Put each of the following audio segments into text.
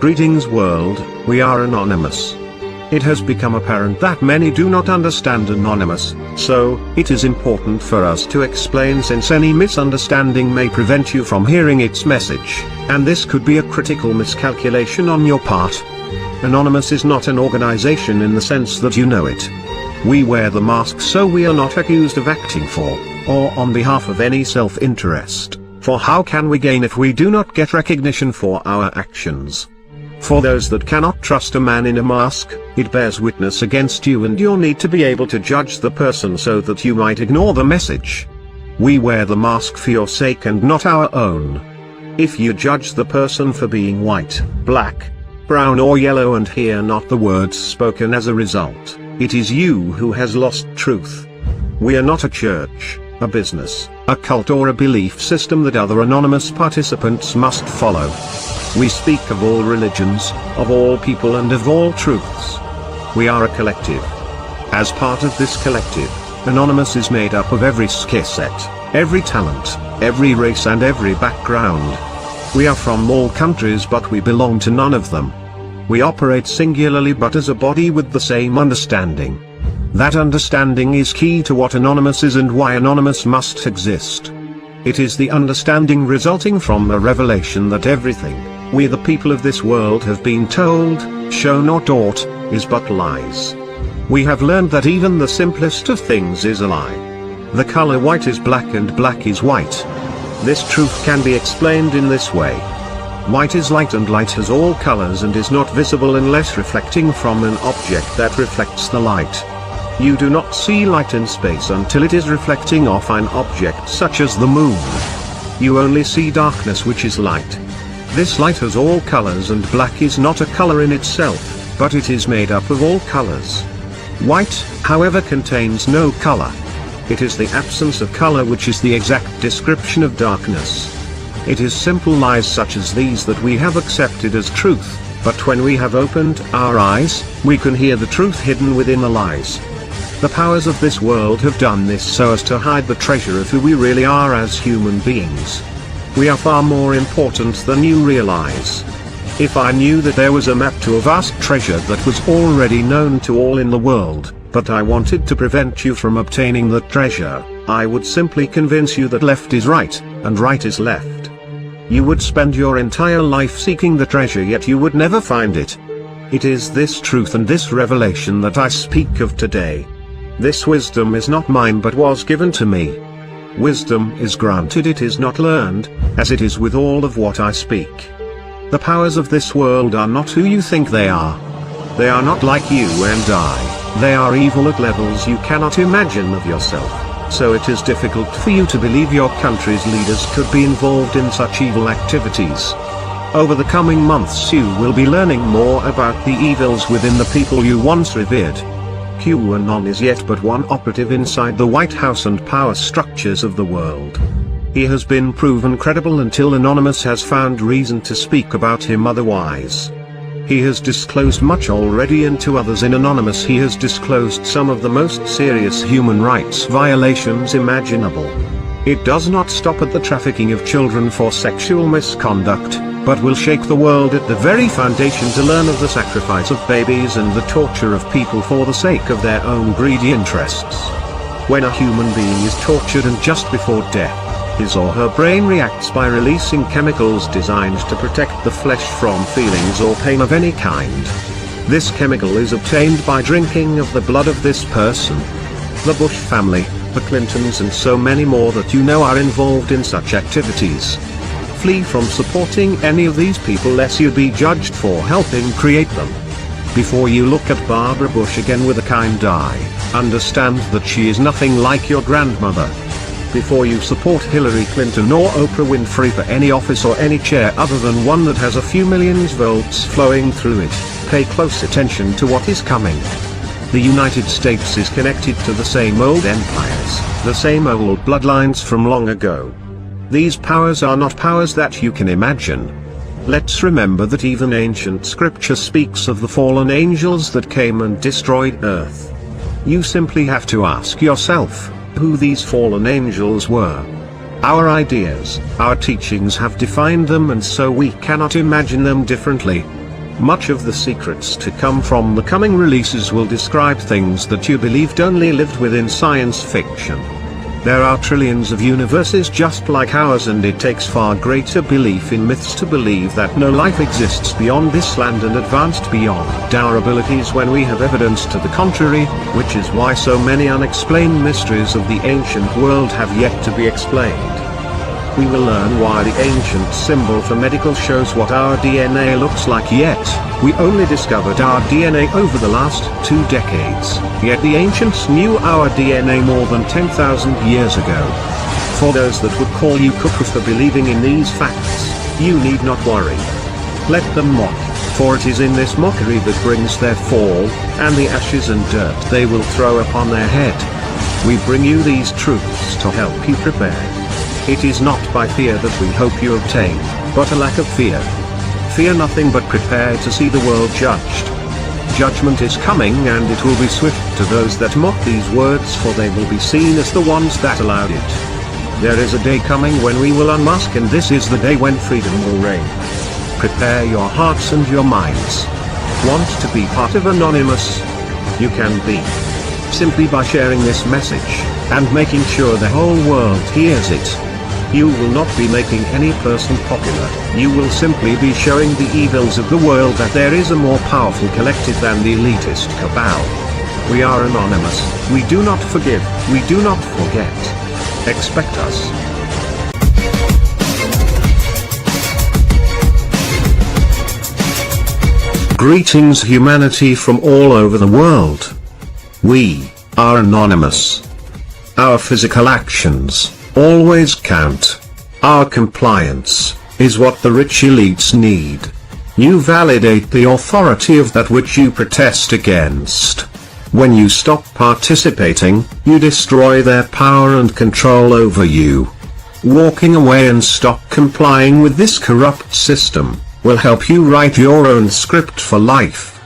Greetings world, we are anonymous. It has become apparent that many do not understand anonymous, so it is important for us to explain, since any misunderstanding may prevent you from hearing its message, and this could be a critical miscalculation on your part. Anonymous is not an organization in the sense that you know it. We wear the mask so we are not accused of acting for, or on behalf of any self-interest, for how can we gain if we do not get recognition for our actions? For those that cannot trust a man in a mask, it bears witness against you and your need to be able to judge the person so that you might ignore the message. We wear the mask for your sake and not our own. If you judge the person for being white, black, brown or yellow and hear not the words spoken as a result, it is you who has lost truth. We are not a church, a business, a cult or a belief system that other anonymous participants must follow. We speak of all religions, of all people and of all truths. We are a collective. As part of this collective, Anonymous is made up of every skill set, every talent, every race and every background. We are from all countries but we belong to none of them. We operate singularly but as a body with the same understanding. That understanding is key to what Anonymous is and why Anonymous must exist. It is the understanding resulting from the revelation that everything we the people of this world have been told, shown or taught, is but lies. We have learned that even the simplest of things is a lie. The color white is black and black is white. This truth can be explained in this way. White is light and light has all colors and is not visible unless reflecting from an object that reflects the light. You do not see light in space until it is reflecting off an object such as the moon. You only see darkness, which is light. This light has all colors and black is not a color in itself, but it is made up of all colors. White, however, contains no color. It is the absence of color which is the exact description of darkness. It is simple lies such as these that we have accepted as truth, but when we have opened our eyes, we can hear the truth hidden within the lies. The powers of this world have done this so as to hide the treasure of who we really are as human beings. We are far more important than you realize. If I knew that there was a map to a vast treasure that was already known to all in the world, but I wanted to prevent you from obtaining that treasure, I would simply convince you that left is right, and right is left. You would spend your entire life seeking the treasure yet you would never find it. It is this truth and this revelation that I speak of today. This wisdom is not mine but was given to me. Wisdom is granted, it is not learned, as it is with all of what I speak. The powers of this world are not who you think they are. They are not like you and I, they are evil at levels you cannot imagine of yourself, so it is difficult for you to believe your country's leaders could be involved in such evil activities. Over the coming months you will be learning more about the evils within the people you once revered. QAnon is yet but one operative inside the White House and power structures of the world. He has been proven credible until Anonymous has found reason to speak about him otherwise. He has disclosed much already, and to others in Anonymous he has disclosed some of the most serious human rights violations imaginable. It does not stop at the trafficking of children for sexual misconduct, but will shake the world at the very foundation to learn of the sacrifice of babies and the torture of people for the sake of their own greedy interests. When a human being is tortured and just before death, his or her brain reacts by releasing chemicals designed to protect the flesh from feelings or pain of any kind. This chemical is obtained by drinking of the blood of this person. The Bush family, the Clintons and so many more that you know are involved in such activities. Flee from supporting any of these people lest you be judged for helping create them. Before you look at Barbara Bush again with a kind eye, understand that she is nothing like your grandmother. Before you support Hillary Clinton or Oprah Winfrey for any office or any chair other than one that has a few millions votes flowing through it, pay close attention to what is coming. The United States is connected to the same old empires, the same old bloodlines from long ago. These powers are not powers that you can imagine. Let's remember that even ancient scripture speaks of the fallen angels that came and destroyed Earth. You simply have to ask yourself who these fallen angels were. Our ideas, our teachings have defined them, and so we cannot imagine them differently. Much of the secrets to come from the coming releases will describe things that you believed only lived within science fiction. There are trillions of universes just like ours, and it takes far greater belief in myths to believe that no life exists beyond this land and advanced beyond our abilities when we have evidence to the contrary, which is why so many unexplained mysteries of the ancient world have yet to be explained. We will learn why the ancient symbol for medical shows what our DNA looks like, yet we only discovered our DNA over the last 2 decades, yet the ancients knew our DNA more than 10,000 years ago. For those that would call you cuckoo for believing in these facts, you need not worry. Let them mock, for it is in this mockery that brings their fall, and the ashes and dirt they will throw upon their head. We bring you these truths to help you prepare. It is not by fear that we hope you obtain, but a lack of fear. Fear nothing, but prepare to see the world judged. Judgment is coming, and it will be swift to those that mock these words, for they will be seen as the ones that allowed it. There is a day coming when we will unmask, and this is the day when freedom will reign. Prepare your hearts and your minds. Want to be part of Anonymous? You can be. Simply by sharing this message, and making sure the whole world hears it. You will not be making any person popular, you will simply be showing the evils of the world that there is a more powerful collective than the elitist cabal. We are anonymous, we do not forgive, we do not forget. Expect us. Greetings humanity from all over the world. We are anonymous. Our physical actions always count. Our compliance is what the rich elites need. You validate the authority of that which you protest against. When you stop participating, you destroy their power and control over you. Walking away and stop complying with this corrupt system will help you write your own script for life.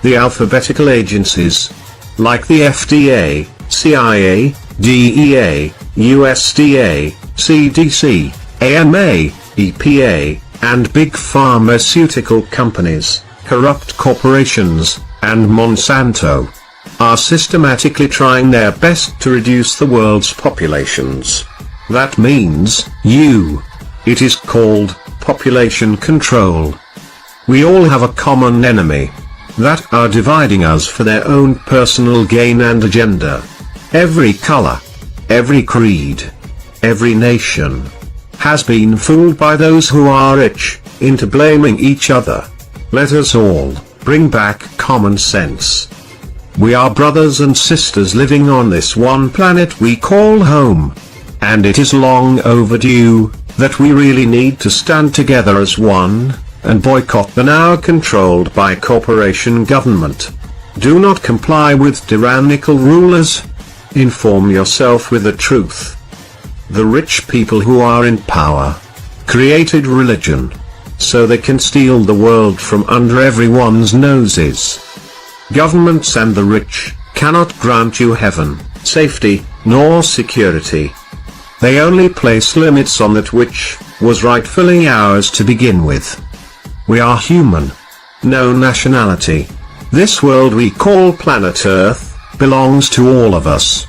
The alphabetical agencies, like the FDA, CIA, DEA, USDA, CDC, AMA, EPA, and big pharmaceutical companies, corrupt corporations, and Monsanto, are systematically trying their best to reduce the world's populations. That means you. It is called population control. We all have a common enemy that are dividing us for their own personal gain and agenda. Every color, every creed, every nation has been fooled by those who are rich into blaming each other. Let us all bring back common sense. We are brothers and sisters living on this one planet we call home, and it is long overdue that we really need to stand together as one and boycott the now controlled by corporation government. Do not comply with tyrannical rulers. Inform yourself with the truth. The rich people who are in power created religion so they can steal the world from under everyone's noses. Governments and the rich cannot grant you heaven, safety, nor security. They only place limits on that which was rightfully ours to begin with. We are human. No nationality. This world we call planet Earth belongs to all of us.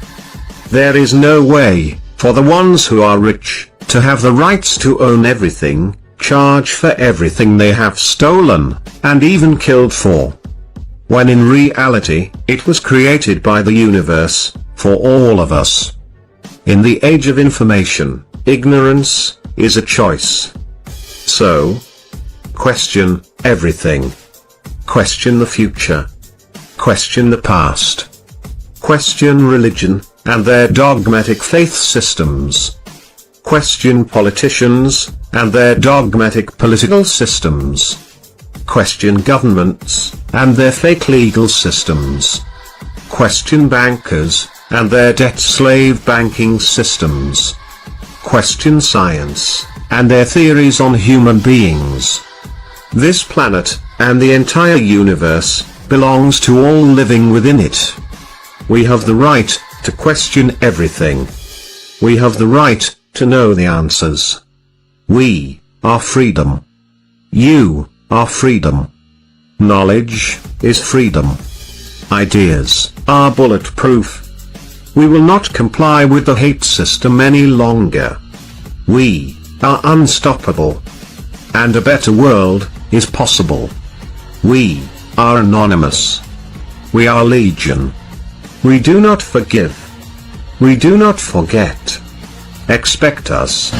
There is no way for the ones who are rich to have the rights to own everything, charge for everything they have stolen, and even killed for. When in reality, it was created by the universe, for all of us. In the age of information, ignorance is a choice. So, question everything. Question the future. Question the past. Question religion and their dogmatic faith systems. Question politicians and their dogmatic political systems. Question governments and their fake legal systems. Question bankers and their debt slave banking systems. Question science and their theories on human beings. This planet and the entire universe belongs to all living within it. We have the right to question everything. We have the right to know the answers. We are freedom. You are freedom. Knowledge is freedom. Ideas are bulletproof. We will not comply with the hate system any longer. We are unstoppable. And a better world is possible. We are anonymous. We are legion. We do not forgive. We do not forget. Expect us.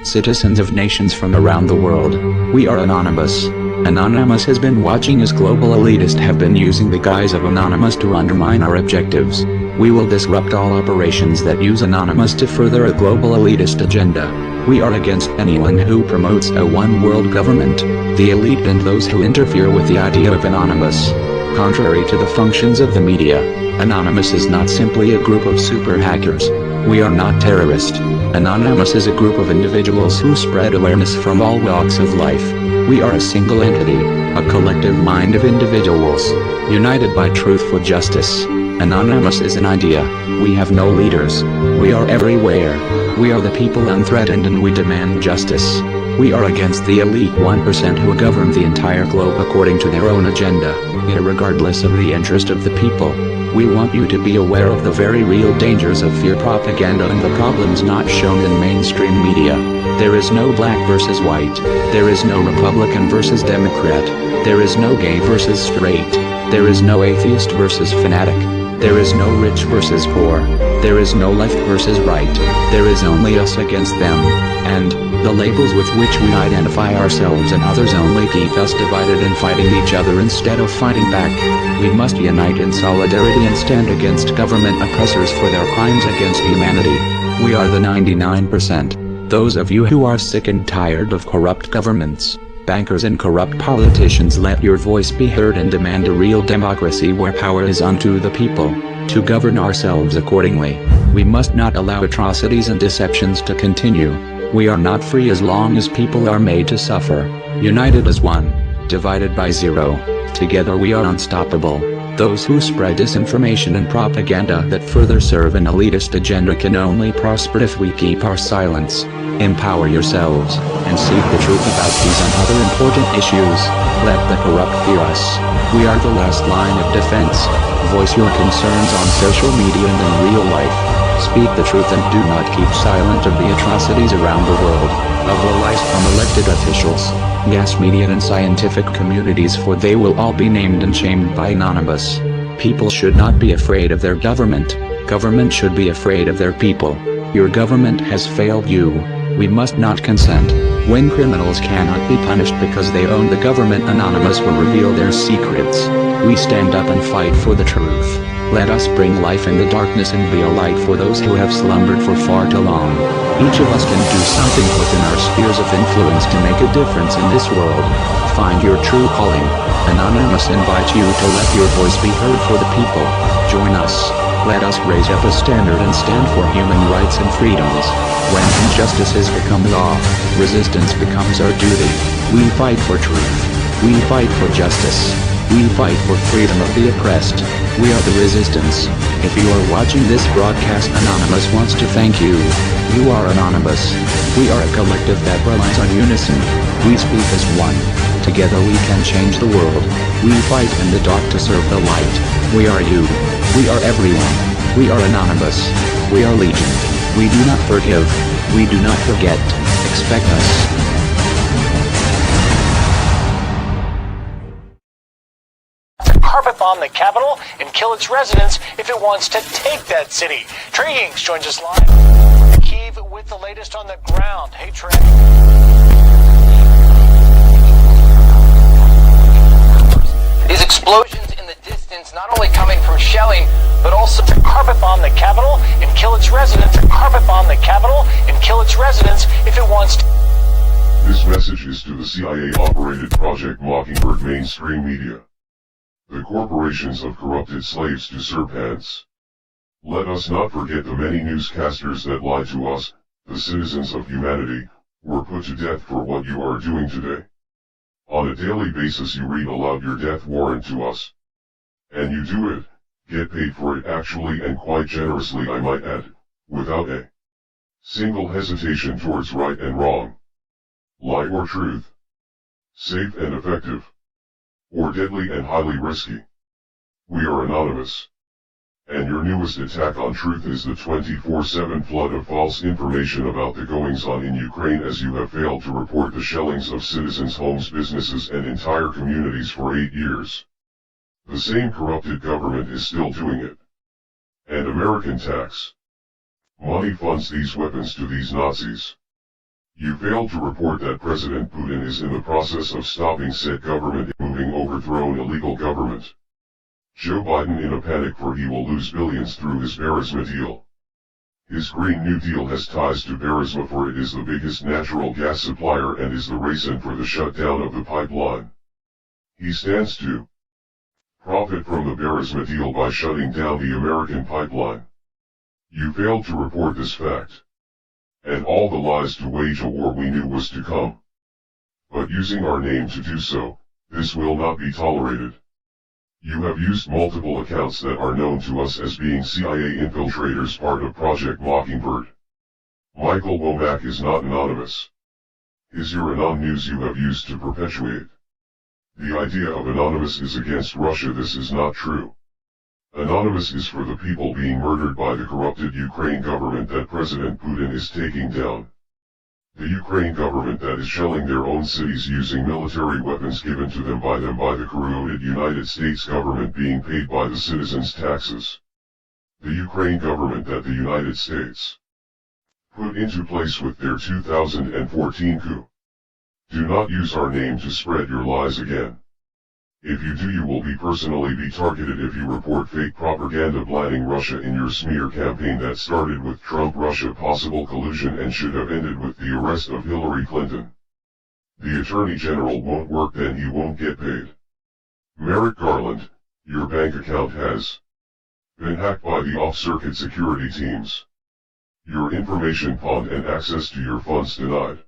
Citizens of nations from around the world, we are anonymous. Anonymous has been watching as global elitists have been using the guise of anonymous to undermine our objectives. We will disrupt all operations that use anonymous to further a global elitist agenda. We are against anyone who promotes a one-world government, the elite and those who interfere with the idea of anonymous. Contrary to the functions of the media, Anonymous is not simply a group of super hackers. We are not terrorists. Anonymous is a group of individuals who spread awareness from all walks of life. We are a single entity, a collective mind of individuals, united by truthful justice. Anonymous is an idea. We have no leaders. We are everywhere. We are the people unthreatened and we demand justice. We are against the elite 1% who govern the entire globe according to their own agenda, irregardless of the interest of the people. We want you to be aware of the very real dangers of fear propaganda and the problems not shown in mainstream media. There is no black versus white. There is no Republican versus Democrat. There is no gay versus straight. There is no atheist versus fanatic. There is no rich versus poor. There is no left versus right. There is only us against them. And the labels with which we identify ourselves and others only keep us divided and fighting each other instead of fighting back. We must unite in solidarity and stand against government oppressors for their crimes against humanity. We are the 99%. Those of you who are sick and tired of corrupt governments, bankers and corrupt politicians, let your voice be heard and demand a real democracy where power is unto the people, to govern ourselves accordingly. We must not allow atrocities and deceptions to continue. We are not free as long as people are made to suffer. United as one, divided by zero. Together we are unstoppable. Those who spread disinformation and propaganda that further serve an elitist agenda can only prosper if we keep our silence. Empower yourselves, and seek the truth about these and other important issues. Let the corrupt fear us. We are the last line of defense. Voice your concerns on social media and in real life. Speak the truth and do not keep silent of the atrocities around the world, of the lies from elected officials, mass media and scientific communities, for they will all be named and shamed by Anonymous. People should not be afraid of their government. Government should be afraid of their people. Your government has failed you. We must not consent. When criminals cannot be punished because they own the government, Anonymous will reveal their secrets. We stand up and fight for the truth. Let us bring life in the darkness and be a light for those who have slumbered for far too long. Each of us can do something within our spheres of influence to make a difference in this world. Find your true calling. Anonymous invites you to let your voice be heard for the people. Join us. Let us raise up a standard and stand for human rights and freedoms. When injustice has become law, resistance becomes our duty. We fight for truth. We fight for justice. We fight for freedom of the oppressed. We are the resistance. If you are watching this broadcast, Anonymous wants to thank you. You are Anonymous. We are a collective that relies on unison. We speak as one. Together we can change the world. We fight in the dark to serve the light. We are you. We are everyone. We are Anonymous. We are Legion. We do not forgive. We do not forget. Expect us. Carpet bomb the Capitol and kill its residents if it wants to take that city. Trey Hinks joins us live from Kyiv with the latest on the ground. Hey, Trey. These explosions in the distance not only coming from shelling, but also to carpet bomb the Capitol and kill its residents. Carpet bomb the Capitol and kill its residents if it wants to. This message is to the CIA-operated Project Mockingbird mainstream media. The corporations of corrupted slaves to serpents. Let us not forget the many newscasters that lied to us, the citizens of humanity, were put to death for what you are doing today. On a daily basis you read aloud your death warrant to us. And you do it, get paid for it actually and quite generously I might add, without a single hesitation towards right and wrong, lie or truth, safe and effective, or deadly and highly risky. We are anonymous. And your newest attack on truth is the 24/7 flood of false information about the goings-on in Ukraine, as you have failed to report the shellings of citizens' homes, businesses and entire communities for 8 years. The same corrupted government is still doing it. And American tax money funds these weapons to these Nazis. You failed to report that President Putin is in the process of stopping said government moving overthrown illegal government. Joe Biden in a panic for he will lose billions through his Burisma deal. His Green New Deal has ties to Burisma, for it is the biggest natural gas supplier and is the reason for the shutdown of the pipeline. He stands to profit from the Burisma deal by shutting down the American pipeline. You failed to report this fact. And all the lies to wage a war we knew was to come. But using our name to do so, this will not be tolerated. You have used multiple accounts that are known to us as being CIA infiltrators, part of Project Mockingbird. Michael Womack is not anonymous. His Anon news you have used to perpetuate. The idea of anonymous is against Russia. This is not true. Anonymous is for the people being murdered by the corrupted Ukraine government that President Putin is taking down. The Ukraine government that is shelling their own cities using military weapons given to them by the corrupted United States government being paid by the citizens' taxes. The Ukraine government that the United States put into place with their 2014 coup. Do not use our name to spread your lies again. If you do, you will personally be targeted if you report fake propaganda blaming Russia in your smear campaign that started with Trump-Russia possible collusion and should have ended with the arrest of Hillary Clinton. The Attorney General won't work, then he won't get paid. Merrick Garland, your bank account has been hacked by the off-circuit security teams. Your information pawned and access to your funds denied.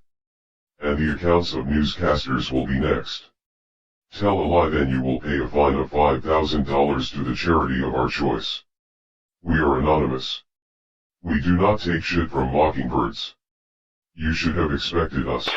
And the accounts of newscasters will be next. Tell a lie, then you will pay a fine of $5,000 to the charity of our choice. We are anonymous. We do not take shit from mockingbirds. You should have expected us.